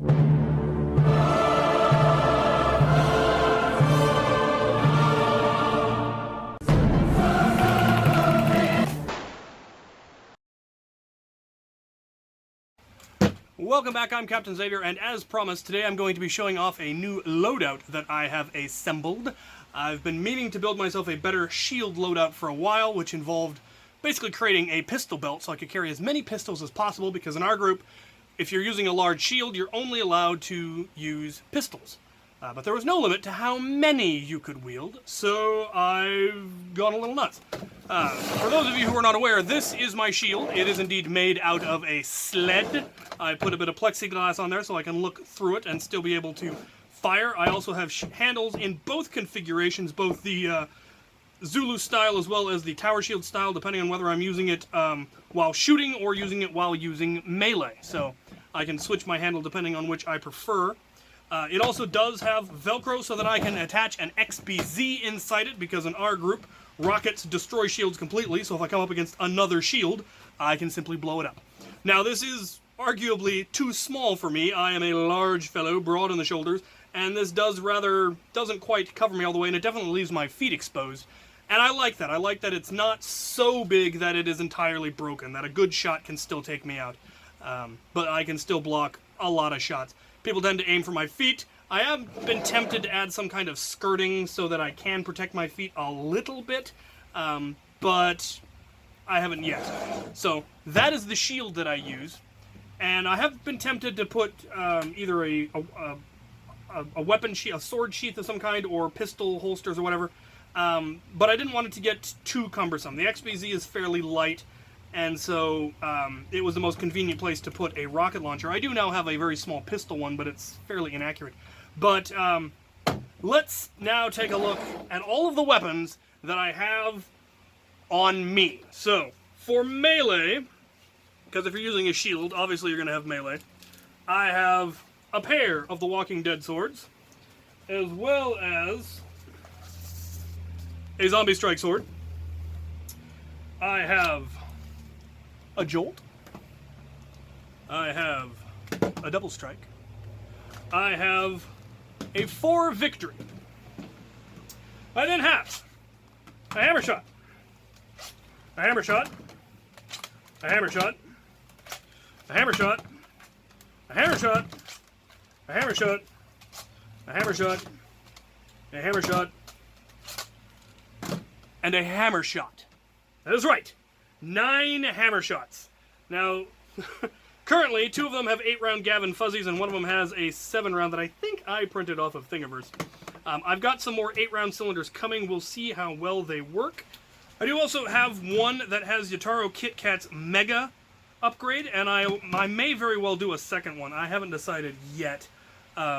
Welcome back, I'm Captain Xavier, and as promised, today I'm going to be showing off a new loadout that I have assembled. I've been meaning to build myself a better shield loadout for a while, which involved basically creating a pistol belt so I could carry as many pistols as possible, because in our group, if you're using a large shield, you're only allowed to use pistols. But there was no limit to how many you could wield, so I've gone a little nuts. For those of you who are not aware, this is my shield. It is indeed made out of a sled. I put a bit of plexiglass on there so I can look through it and still be able to fire. I also have handles in both configurations, both the Zulu style as well as the tower shield style, depending on whether I'm using it while shooting or using it while using melee. So I can switch my handle depending on which I prefer. It also does have Velcro so that I can attach an XBZ inside it, because in our group, rockets destroy shields completely, so if I come up against another shield, I can simply blow it up. Now, this is arguably too small for me. I am a large fellow, broad in the shoulders, and this doesn't quite cover me all the way, and it definitely leaves my feet exposed. And I like that. I like that it's not so big that it is entirely broken, that a good shot can still take me out. But I can still block a lot of shots. People tend to aim for my feet. I have been tempted to add some kind of skirting so that I can protect my feet a little bit, but I haven't yet. So that is the shield that I use, and I have been tempted to put either a weapon sheath, a sword sheath of some kind, or pistol holsters or whatever, but I didn't want it to get too cumbersome. The XBZ is fairly light, and so it was the most convenient place to put a rocket launcher. I do now have a very small pistol one, but it's fairly inaccurate. But let's now take a look at all of the weapons that I have on me. So, for melee, because if you're using a shield, obviously you're going to have melee, I have a pair of the Walking Dead swords, as well as a zombie strike sword. I have a Jolt. I have a double strike. I have a 4 victory. I then have a hammer shot. A hammer shot. A hammer shot. A hammer shot. A hammer shot. A hammer shot. A hammer shot. A hammer shot. And a hammer shot. That is right. 9 hammer shots. Now, currently, 2 of them have 8-round Gavin fuzzies, and one of them has a 7-round that I think I printed off of Thingiverse. I've got some more 8-round cylinders coming. We'll see how well they work. I do also have one that has Yataro Kit Kat's Mega upgrade, and I may very well do a second one. I haven't decided yet.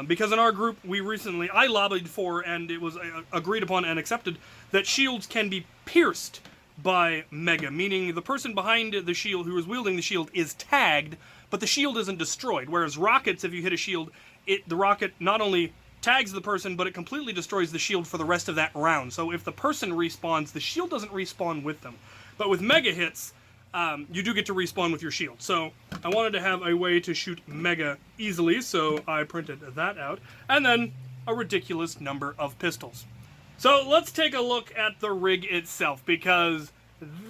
Because in our group, I lobbied for, and it was agreed upon and accepted, that shields can be pierced by Mega, meaning the person behind the shield who is wielding the shield is tagged, but the shield isn't destroyed. Whereas rockets, if you hit a shield, the rocket not only tags the person, but it completely destroys the shield for the rest of that round. So if the person respawns, the shield doesn't respawn with them. But with Mega hits, you do get to respawn with your shield. So I wanted to have a way to shoot Mega easily, so I printed that out. And then a ridiculous number of pistols. So let's take a look at the rig itself, because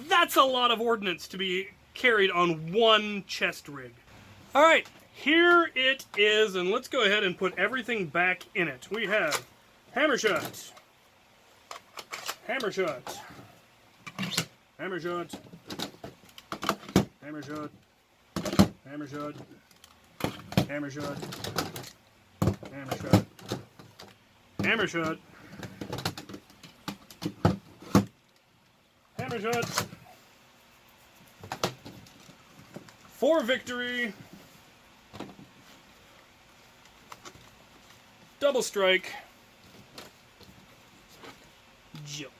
that's a lot of ordnance to be carried on one chest rig. Alright, here it is, and let's go ahead and put everything back in it. We have hammer shot, hammer shot, hammer shot, hammer shot, hammer shot, hammer shot, hammer shot, hammer shot, hammer shot, 4 victory, double strike, Jolt.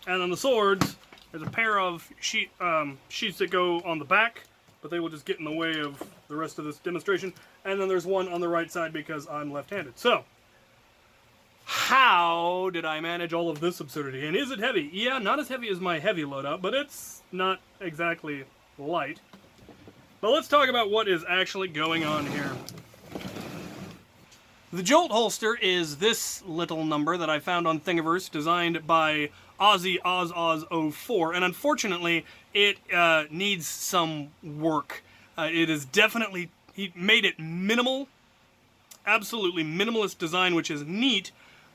And on the swords, there's a pair of sheets that go on the back, but they will just get in the way of the rest of this demonstration. And then there's one on the right side because I'm left-handed. So, how did I manage all of this absurdity? And is it heavy? Yeah, not as heavy as my heavy loadout, but it's not exactly light. But let's talk about what is actually going on here. The Jolt holster is this little number that I found on Thingiverse, designed by Ozzy Oz04, and unfortunately, it needs some work. It is definitely, he made it minimal, absolutely minimalist design, which is neat,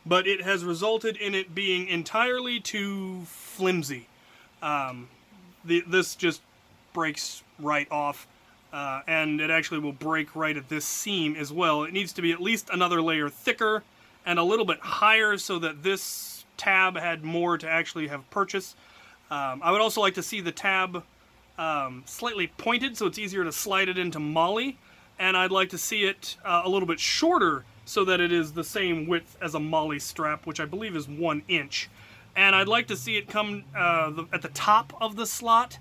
but it has resulted in it being entirely too flimsy. This just breaks right off. And it actually will break right at this seam as well. It needs to be at least another layer thicker and a little bit higher so that this tab had more to actually have purchase. I would also like to see the tab slightly pointed so it's easier to slide it into Molly. And I'd like to see it a little bit shorter so that it is the same width as a Molly strap, which I believe is 1 inch. And I'd like to see it come at the top of the slot.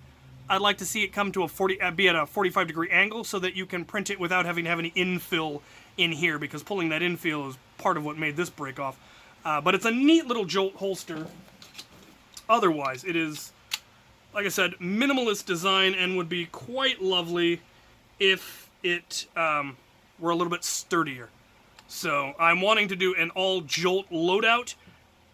I'd like to see it come to be at a 45-degree angle so that you can print it without having to have any infill in here, because pulling that infill is part of what made this break off. But it's a neat little Jolt holster. Otherwise, it is, like I said, minimalist design and would be quite lovely if it were a little bit sturdier. So I'm wanting to do an all Jolt loadout,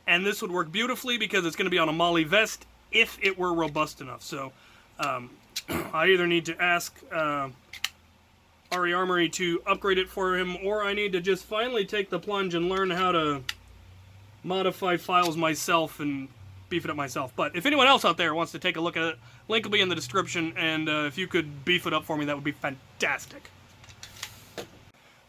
and this would work beautifully because it's going to be on a Molly vest if it were robust enough. So I either need to ask Armory to upgrade it for him, or I need to just finally take the plunge and learn how to modify files myself and beef it up myself. But if anyone else out there wants to take a look at it, link will be in the description, and if you could beef it up for me, that would be fantastic.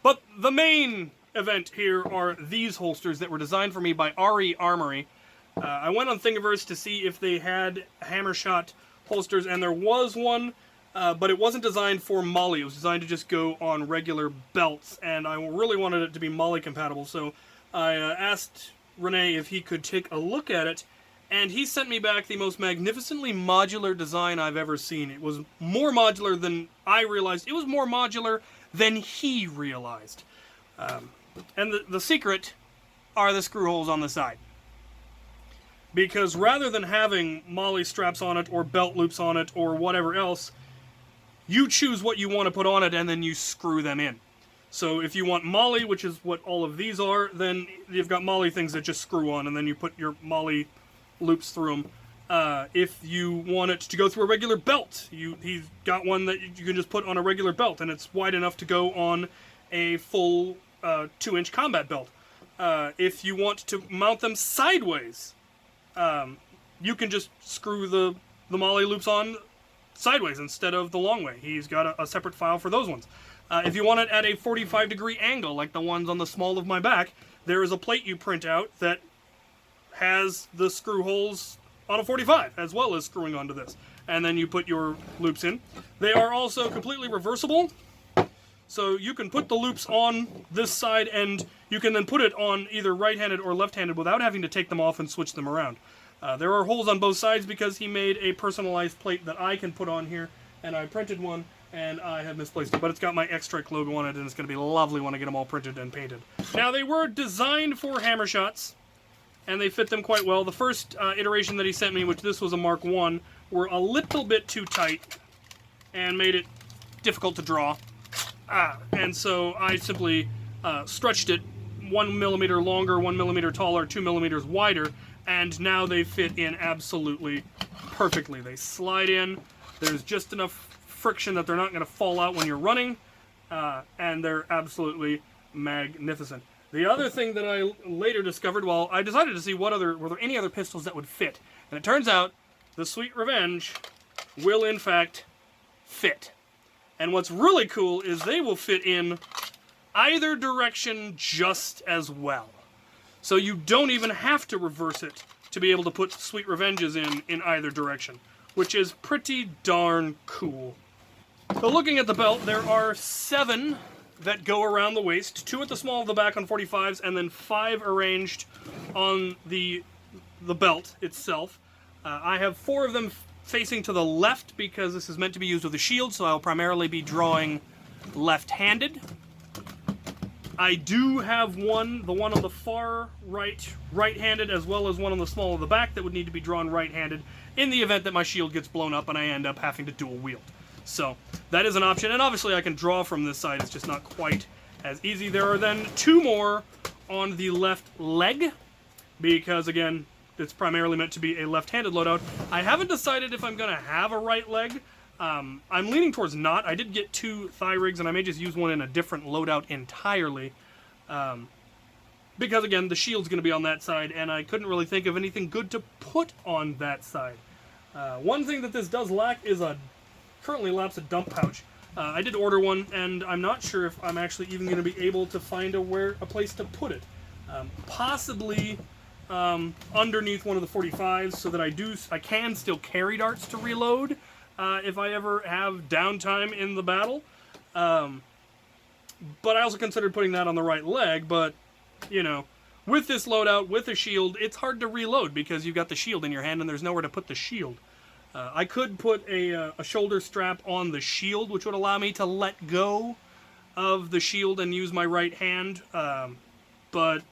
But the main event here are these holsters that were designed for me by Armory. I went on Thingiverse to see if they had hammer shot holsters, and there was one, but it wasn't designed for Molly. It was designed to just go on regular belts, and I really wanted it to be Molly compatible, so I asked Renee if he could take a look at it, and he sent me back the most magnificently modular design I've ever seen. It was more modular than I realized. It was more modular than he realized. And the secret are the screw holes on the side. Because rather than having Molly straps on it, or belt loops on it, or whatever else, you choose what you want to put on it, and then you screw them in. So if you want Molly, which is what all of these are, then you've got Molly things that just screw on, and then you put your Molly loops through them. If you want it to go through a regular belt, he's got one that you can just put on a regular belt, and it's wide enough to go on a full 2-inch combat belt. If you want to mount them sideways, you can just screw the Molly loops on sideways instead of the long way. He's got a separate file for those ones. If you want it at a 45-degree angle, like the ones on the small of my back, there is a plate you print out that has the screw holes on a 45, as well as screwing onto this. And then you put your loops in. They are also completely reversible, so you can put the loops on this side, and you can then put it on either right-handed or left-handed without having to take them off and switch them around. There are holes on both sides because he made a personalized plate that I can put on here, and I printed one, and I have misplaced it. But it's got my X-Strike logo on it, and it's going to be lovely when I get them all printed and painted. Now, they were designed for hammer shots, and they fit them quite well. The first iteration that he sent me, which this was a Mark I, were a little bit too tight and made it difficult to draw. And so I simply stretched it 1 millimeter longer, 1 millimeter taller, 2 millimeters wider, and now they fit in absolutely perfectly. They slide in. There's just enough friction that they're not going to fall out when you're running, and they're absolutely magnificent. The other thing that I later discovered, well, I decided to see were there any other pistols that would fit, and it turns out the Sweet Revenge will in fact fit. And what's really cool is they will fit in either direction just as well. So you don't even have to reverse it to be able to put Sweet Revenges in either direction, which is pretty darn cool. So looking at the belt, there are 7 that go around the waist, 2 at the small of the back on 45s, and then 5 arranged on the belt itself. I have 4 of them facing to the left because this is meant to be used with a shield, so I'll primarily be drawing left-handed. I do have the one on the far right-handed, as well as one on the small of the back that would need to be drawn right-handed in the event that my shield gets blown up and I end up having to dual wield. So that is an option, and obviously I can draw from this side. It's just not quite as easy. There are then 2 more on the left leg, because again, it's primarily meant to be a left-handed loadout. I haven't decided if I'm going to have a right leg. I'm leaning towards not. I did get 2 thigh rigs, and I may just use one in a different loadout entirely. Because, again, the shield's going to be on that side, and I couldn't really think of anything good to put on that side. One thing that this does lack is a currently elapsed dump pouch. I did order one, and I'm not sure if I'm actually even going to be able to find a place to put it. Possibly underneath one of the 45s, so that I can still carry darts to reload if I ever have downtime in the battle. But I also considered putting that on the right leg, but, you know, with this loadout, with a shield, it's hard to reload because you've got the shield in your hand and there's nowhere to put the shield. I could put a shoulder strap on the shield, which would allow me to let go of the shield and use my right hand, but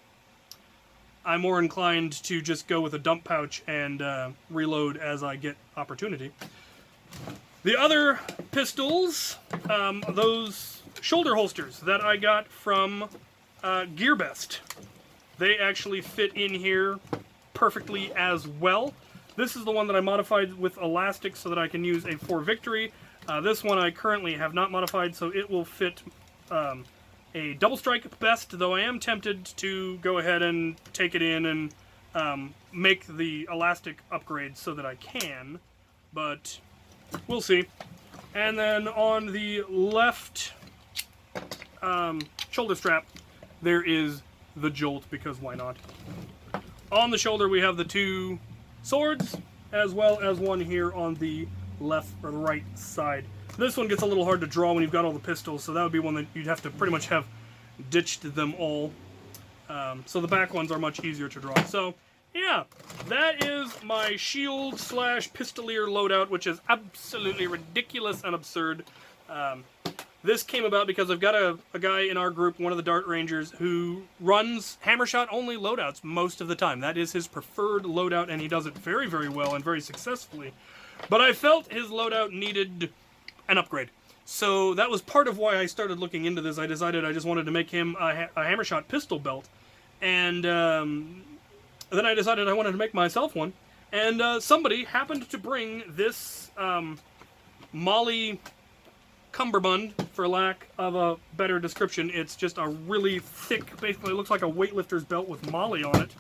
I'm more inclined to just go with a dump pouch and reload as I get opportunity. The other pistols, those shoulder holsters that I got from GearBest, they actually fit in here perfectly as well. This is the one that I modified with elastic so that I can use a for victory. This one I currently have not modified, so it will fit a double strike best, though I am tempted to go ahead and take it in and make the elastic upgrade so that I can, but we'll see. And then on the left shoulder strap, there is the Jolt, because why not? On the shoulder we have the 2 swords, as well as one here on the left or the right side. This one gets a little hard to draw when you've got all the pistols, so that would be one that you'd have to pretty much have ditched them all. So the back ones are much easier to draw. So, yeah, that is my shield slash pistolier loadout, which is absolutely ridiculous and absurd. This came about because I've got a guy in our group, one of the Dart Rangers, who runs hammershot only loadouts most of the time. That is his preferred loadout, and he does it very, very well and very successfully. But I felt his loadout needed an upgrade. So that was part of why I started looking into this. I decided I just wanted to make him a hammershot pistol belt. And then I decided I wanted to make myself one. And somebody happened to bring this Molly cummerbund, for lack of a better description. It's just a really thick, basically it looks like a weightlifter's belt with Molly on it.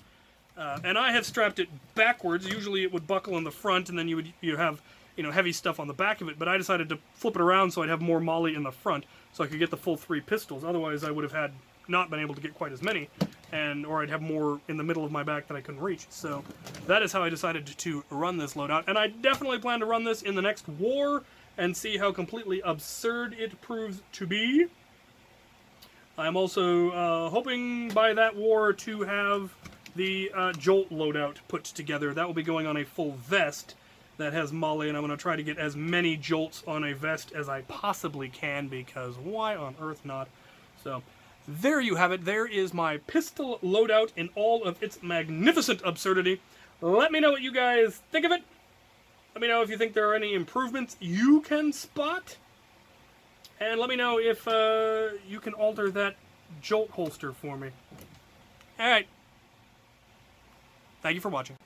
And I have strapped it backwards. Usually it would buckle in the front, and then you have, you know, heavy stuff on the back of it. But I decided to flip it around so I'd have more Molly in the front, so I could get the full 3 pistols. Otherwise, I would have not been able to get quite as many, or I'd have more in the middle of my back that I couldn't reach. So that is how I decided to run this loadout, and I definitely plan to run this in the next war and see how completely absurd it proves to be. I'm also hoping by that war to have the Jolt loadout put together. That will be going on a full vest that has Molly, and I'm going to try to get as many Jolts on a vest as I possibly can, because why on earth not? So there you have it. There is my pistol loadout in all of its magnificent absurdity. Let me know what you guys think of it. Let me know if you think there are any improvements you can spot. And let me know if you can alter that Jolt holster for me. Alright. Thank you for watching.